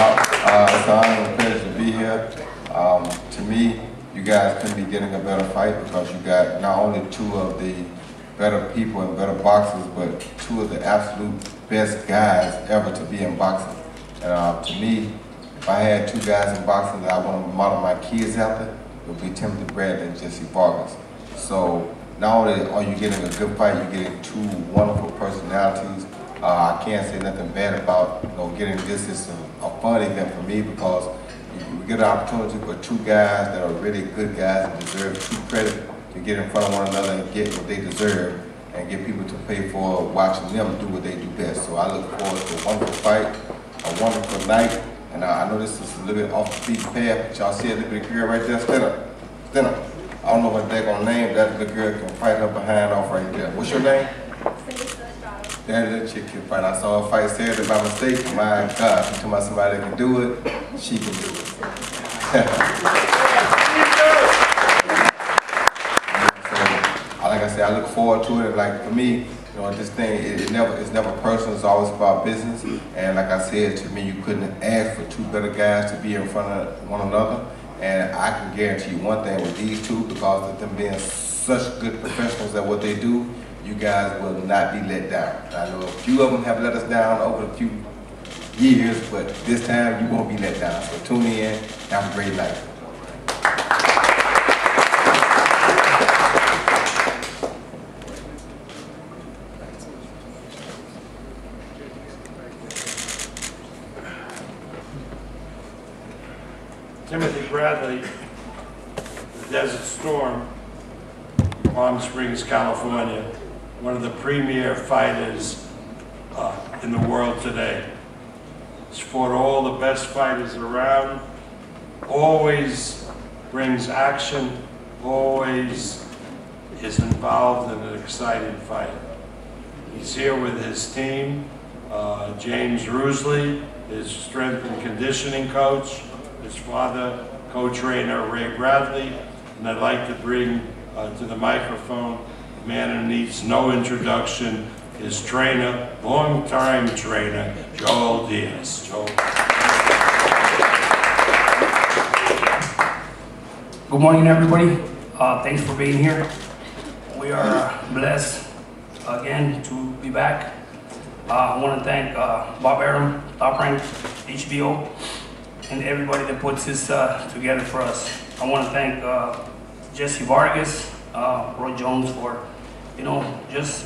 It's an honor and a pleasure to be here. To me, you guys couldn't be getting a better fight because you got not only two of the better people and better boxers, but two of the absolute best guys ever to be in boxing. And to me, if I had two guys in boxing that I want to model my kids after, it would be Timothy Bradley and Jessie Vargas. So not only are you getting a good fight, you're getting two wonderful personalities. I can't say nothing bad about getting this. It's a fun event for me because you get an opportunity for two guys that are really good guys and deserve true credit to get in front of one another and get what they deserve and get people to pay for watching them do what they do best. So I look forward to a wonderful fight, a wonderful night, and I know this is a little bit off the beaten path, but y'all see a little bit of girl right there, Stenner. I don't know what they're gonna name, that little girl can fight her behind off right there. What's your name? That little chick can fight. I saw her fight Saturday by mistake. My God, if you're talking about somebody that can do it, she can do it. Like I said, I look forward to it. Like for me, this thing, it's never personal. It's always about business. And like I said, to me, you couldn't ask for two better guys to be in front of one another. And I can guarantee you one thing with these two, because of them being such good professionals at what they do, you guys will not be let down. I know a few of them have let us down over a few years, but this time you won't be let down. So tune in. Have a great night. Timothy Bradley, the Desert Storm, Palm Springs, California, one of the premier fighters in the world today. He's fought all the best fighters around, always brings action, always is involved in an exciting fight. He's here with his team, James Rusley, his strength and conditioning coach, his father, co-trainer Ray Bradley, and I'd like to bring to the microphone a man who needs no introduction, his trainer, long-time trainer, Joel Diaz. Joel. Good morning, everybody. Thanks for being here. We are blessed again to be back. I want to thank Bob Arum, Top Rank, HBO, and everybody that puts this together for us. I want to thank Jessie Vargas, Roy Jones for, just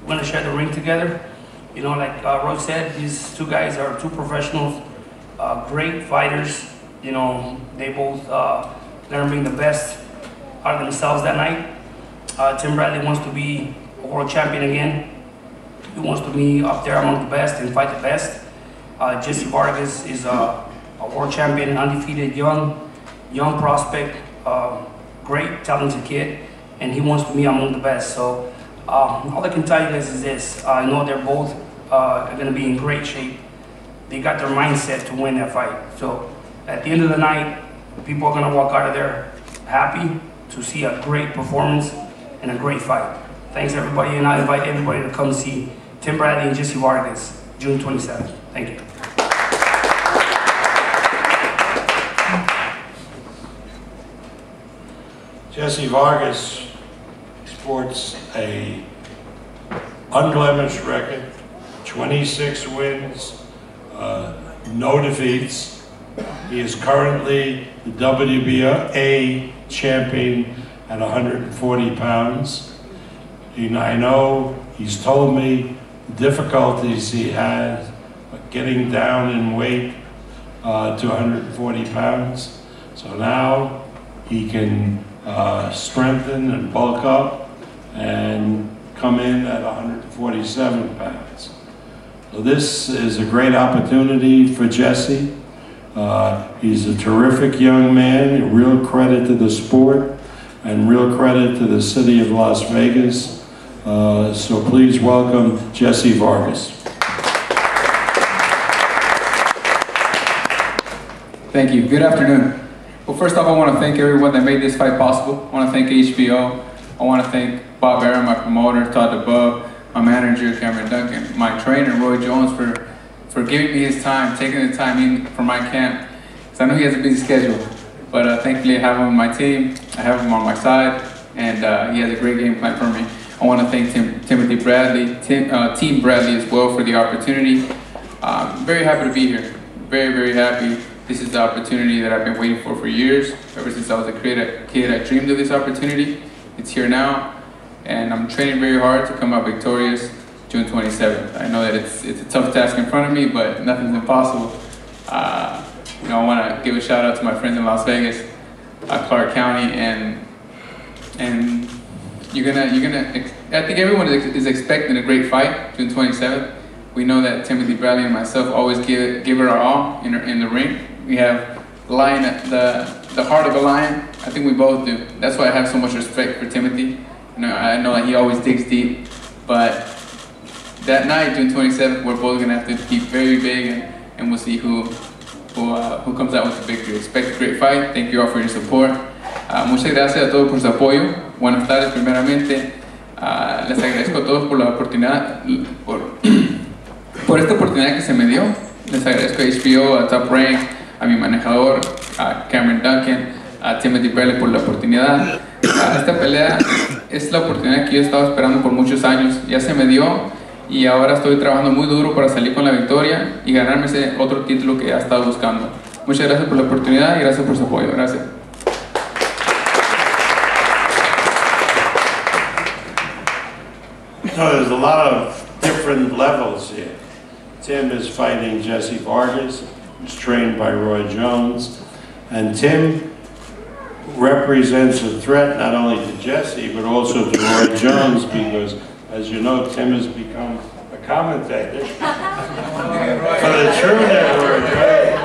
going to share the ring together. Like Roy said, these two guys are two professionals, great fighters. They both learn being the best out of themselves that night. Tim Bradley wants to be a world champion again. He wants to be up there among the best and fight the best. Jessie Vargas is a world champion, undefeated, young prospect, great, talented kid, and he wants to be among the best. So all I can tell you guys is this: I know they're both going to be in great shape. They got their mindset to win that fight. So at the end of the night, people are going to walk out of there happy to see a great performance and a great fight. Thanks everybody, and I invite everybody to come see Tim Bradley and Jessie Vargas, June 27th. Thank you. Jessie Vargas sports a unblemished record, 26 wins, no defeats. He is currently the WBA champion at 140 pounds. And I know he's told me the difficulties he had getting down in weight to 140 pounds. So now he can strengthen and bulk up and come in at 147 pounds. So this is a great opportunity for Jessie. He's a terrific young man, a real credit to the sport and real credit to the city of Las Vegas. So please welcome Jessie Vargas. Thank you. Good afternoon. Well, first off, I want to thank everyone that made this fight possible. I want to thank HBO. I want to thank Bob Arum, my promoter, Todd DeBub, my manager, Cameron Duncan, my trainer, Roy Jones, for for giving me his time, taking the time in for my camp. Because I know he has a busy schedule, but thankfully I have him on my team, I have him on my side, and he has a great game plan for me. I want to thank Timothy Bradley, Team Bradley as well for the opportunity. I'm very happy to be here, very, very happy. This is the opportunity that I've been waiting for years. Ever since I was a kid, I dreamed of this opportunity. It's here now, and I'm training very hard to come out victorious June 27th. I know that it's a tough task in front of me, but nothing's impossible. You know, I want to give a shout out to my friends in Las Vegas, Clark County, and I think everyone is expecting a great fight June 27th. We know that Timothy Bradley and myself always give it our all in the ring. We have the heart of a lion. I think we both do. That's why I have so much respect for Timothy. You know, I know that he always digs deep, but that night, June 27th, we're both gonna have to keep very big, and we'll see who comes out with the victory. Expect a great fight. Thank you all for your support. Muchas gracias a todos por su apoyo. Buenas tardes, primeramente. Les agradezco a todos por la oportunidad, por esta oportunidad que se me dio. Les agradezco a HBO, a Top Rank, a mi manejador, a Cameron Duncan, a Timothy Bradley por la oportunidad. Esta pelea es la oportunidad que yo estaba esperando por muchos años. Ya se me dio y ahora estoy trabajando muy duro para salir con la victoria y ganarme ese otro título que ya estaba buscando. Muchas gracias por la oportunidad y gracias por su apoyo. Gracias. So there's a lot of different levels here. Tim is fighting Jessie Vargas, who's trained by Roy Jones. And Tim represents a threat not only to Jessie, but also to Roy Jones, because, as you know, Tim has become a commentator for the True Network, right?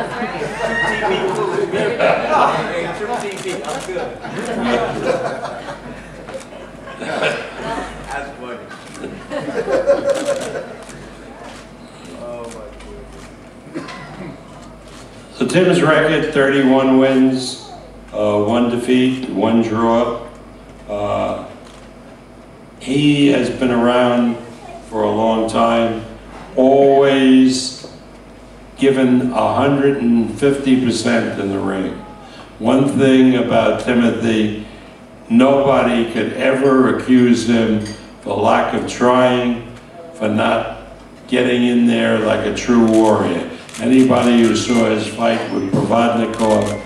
That's funny. So Tim's record, 31 wins, 1 defeat, 1 draw. He has been around for a long time, always given 150% in the ring. One thing about Timothy, nobody could ever accuse him for lack of trying, for not getting in there like a true warrior. Anybody who saw his fight with Provodnikov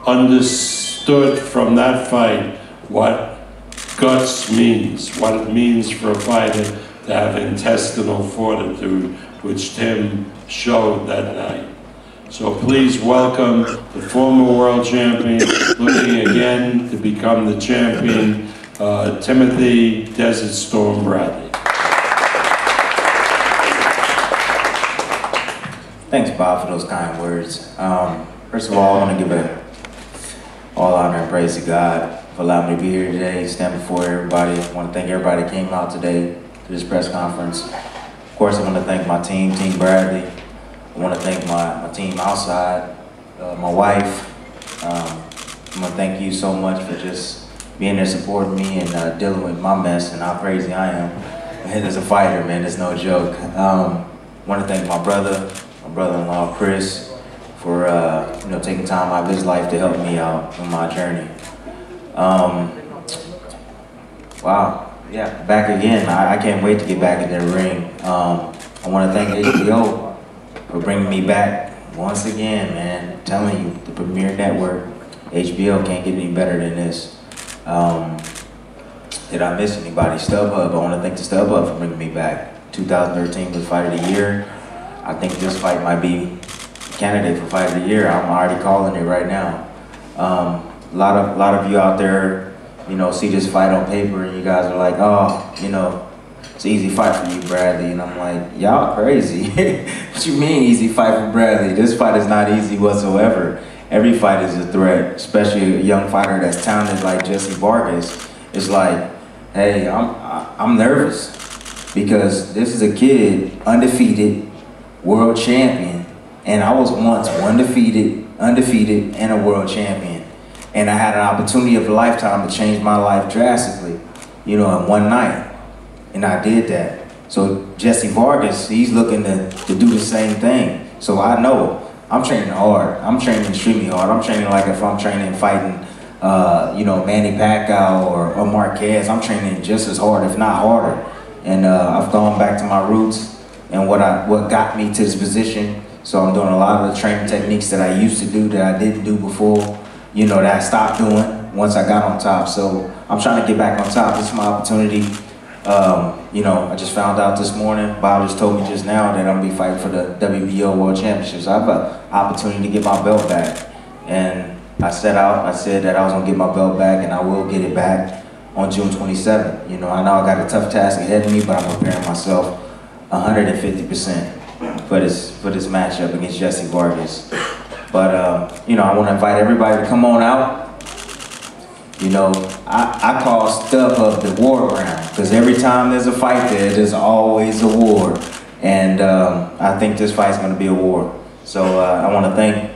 understood from that fight what guts means, what it means for a fighter to have intestinal fortitude, which Tim showed that night. So please welcome the former world champion, looking again to become the champion, Timothy Desert Storm Bradley. Thanks, Bob, for those kind words. First of all, I want to give all honor and praise to God for allowing me to be here today, stand before everybody. I want to thank everybody that came out today to this press conference. Of course, I want to thank my team, Team Bradley. I want to thank my team outside, my wife. I want to thank you so much for just being there supporting me and dealing with my mess and how crazy I am. And as a fighter, man, it's no joke. I want to thank my brother-in-law, Chris, for taking time out of his life to help me out on my journey. Wow, yeah, back again. I can't wait to get back in the ring. I want to thank HBO for bringing me back once again, man. I'm telling you, the premier network, HBO, can't get any better than this. Did I miss anybody? StubHub, I want to thank the StubHub for bringing me back. 2013 was Fight of the Year. I think this fight might be a candidate for Fight of the Year. I'm already calling it right now. A lot of you out there, see this fight on paper and you guys are like, oh, it's an easy fight for you, Bradley. And I'm like, y'all crazy. What you mean easy fight for Bradley? This fight is not easy whatsoever. Every fight is a threat, especially a young fighter that's talented like Jessie Vargas. It's like, hey, I'm nervous because this is a kid, undefeated, world champion, and I was once undefeated, and a world champion. And I had an opportunity of a lifetime to change my life drastically, in one night. And I did that. So Jessie Vargas, he's looking to do the same thing. So I know I'm training hard. I'm training extremely hard. I'm training like if I'm training fighting, you know, Manny Pacquiao or Marquez. I'm training just as hard, if not harder. And I've gone back to my roots and what got me to this position. So I'm doing a lot of the training techniques that I used to do that I didn't do before, you know, that I stopped doing once I got on top. So I'm trying to get back on top. This is my opportunity. You know, I just found out this morning, Bob just told me just now that I'm gonna be fighting for the WBO World Championships. I have an opportunity to get my belt back. And I said that I was gonna get my belt back, and I will get it back on June 27th. You know, I know I got a tough task ahead of me, but I'm preparing myself 150% for this matchup against Jessie Vargas. But, you know, I wanna invite everybody to come on out. You know, I call StubHub the war ground, because every time there's a fight there's always a war. And I think this fight's gonna be a war. So I wanna thank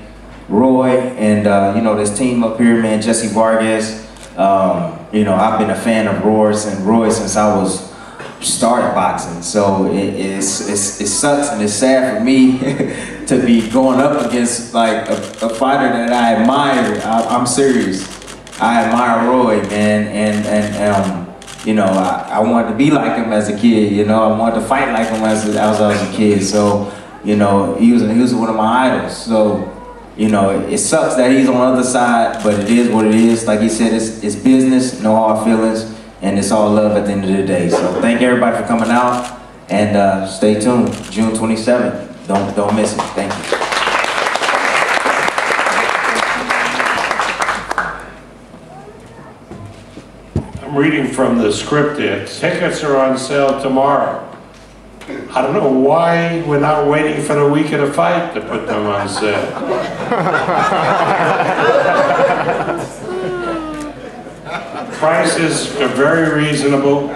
Roy and, you know, this team up here, man, Jessie Vargas. You know, I've been a fan of Roy since I was started boxing. So it sucks and it's sad for me to be going up against like a fighter that I admire. I'm serious. I admire Roy, man, and you know, I wanted to be like him as a kid. You know, I wanted to fight like him as I was a kid. So, you know, he was one of my idols. So, you know, it sucks that he's on the other side, but it is what it is. Like he said, it's business, no hard feelings, and it's all love at the end of the day. So thank everybody for coming out, and stay tuned. June 27th. Don't miss it. Thank you. I'm reading from the script here. Tickets are on sale tomorrow. I don't know why we're not waiting for the week of the fight to put them on sale. Prices are very reasonable.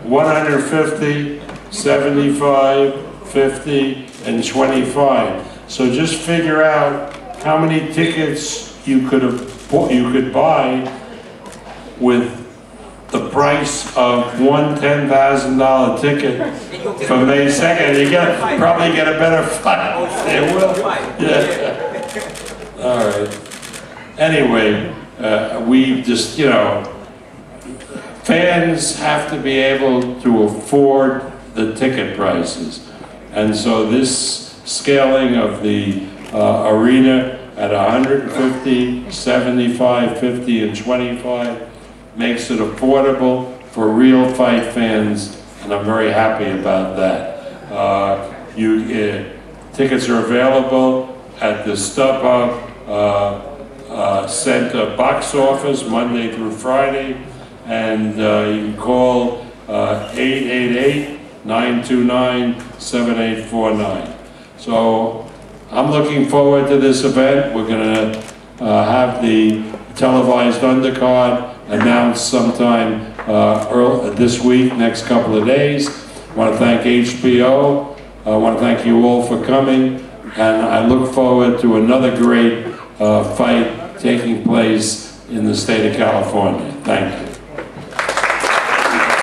150, 75, 50, and 25. So just figure out how many tickets you could buy with the price of one $10,000 ticket for May 2nd. You probably get a better fight. They will. Yeah. All right. Anyway, we just, you know, fans have to be able to afford the ticket prices. And so this scaling of the arena at 150, 75, 50, and 25 makes it affordable for real fight fans, and I'm very happy about that. Tickets are available at the StubHub Center box office Monday through Friday, and you can call 888-929-7849. So I'm looking forward to this event. We're going to have the televised undercard announced sometime early this week, next couple of days. I want to thank HBO. I want to thank you all for coming, and I look forward to another great fight taking place in the state of California. Thank you.